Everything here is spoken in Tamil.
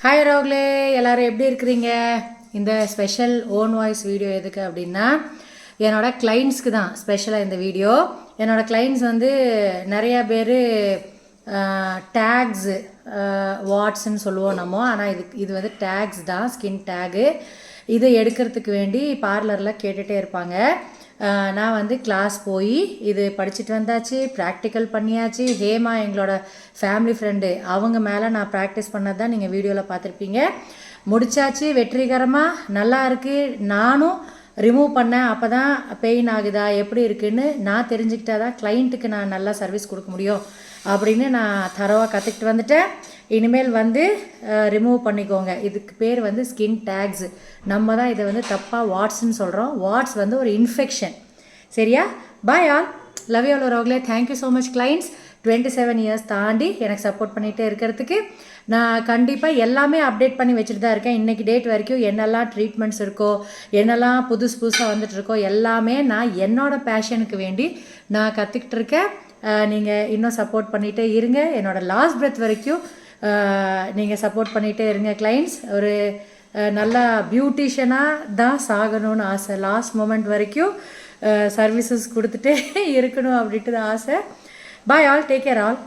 ஹாய் ரோக்லே, எல்லோரும் எப்படி இருக்கிறீங்க? இந்த ஸ்பெஷல் ஓன் வாய்ஸ் வீடியோ எதுக்கு அப்படின்னா, என்னோடய கிளைண்ட்ஸ்க்கு தான் ஸ்பெஷலாக இந்த வீடியோ. என்னோடய கிளைண்ட்ஸ் வந்து நிறையா பேர் டேக்ஸு வாட்ஸ்ன்னு சொல்லுவோம் நம்ம, ஆனால் இது வந்து டேக்ஸ் தான், ஸ்கின் டேகு. இதை எடுக்கிறதுக்கு வேண்டி பார்லரில் கேட்டுகிட்டே இருப்பாங்க. நான் வந்து கிளாஸ் போய் இது படிச்சுட்டு வந்தாச்சு, ப்ராக்டிக்கல் பண்ணியாச்சு. ஹேமா எங்களோட ஃபேமிலி ஃப்ரெண்டு, அவங்க மேலே நான் ப்ராக்டிஸ் பண்ணது தான் நீங்கள் வீடியோவில் பார்த்துருப்பீங்க. முடித்தாச்சு வெற்றிகரமாக, நல்லா இருக்குது. நானும் ரிமூவ் பண்ணேன். அப்போ தான் பெயின் ஆகுதா எப்படி இருக்குதுன்னு நான் தெரிஞ்சுக்கிட்டா தான் கிளைண்ட்டுக்கு நான் நல்லா சர்வீஸ் கொடுக்க முடியும் அப்படின்னு நான் தரவாக கற்றுக்கிட்டு வந்துட்டேன். இனிமேல் வந்து ரிமூவ் பண்ணிக்கோங்க. இதுக்கு பேர் வந்து ஸ்கின் டேக்ஸு. நம்ம தான் இதை வந்து தப்பாக வாட்ஸ்ன்னு சொல்கிறோம். வாட்ஸ் வந்து ஒரு இன்ஃபெக்ஷன். சரியா? Bye all, love you all ரோக்லே. Thank you so much clients. 27 years தாண்டி எனக்கு சப்போர்ட் பண்ணிகிட்டே இருக்கிறதுக்கு. நான் கண்டிப்பாக எல்லாமே அப்டேட் பண்ணி வச்சுட்டு தான் இருக்கேன். இன்றைக்கி டேட் வரைக்கும் என்னெல்லாம் ட்ரீட்மெண்ட்ஸ் இருக்கோ, என்னெல்லாம் புதுசாக வந்துட்டுருக்கோ, எல்லாமே நான் என்னோடய பேஷனுக்கு வேண்டி நான் கற்றுக்கிட்டு இருக்கேன். நீங்கள் இன்னும் சப்போர்ட் பண்ணிகிட்டே இருங்க. என்னோடய லாஸ்ட் பிரெத் வரைக்கும் நீங்கள் சப்போர்ட் பண்ணிகிட்டே இருங்க கிளைண்ட்ஸ். ஒரு நல்லா பியூட்டிஷியனாக தான் சாகணும்னு ஆசை. லாஸ்ட் மொமெண்ட் வரைக்கும் சர்வீசஸ் கொடுத்துட்டே இருக்கணும் அப்படின்ட்டு தான் ஆசை. Bye all, take care all.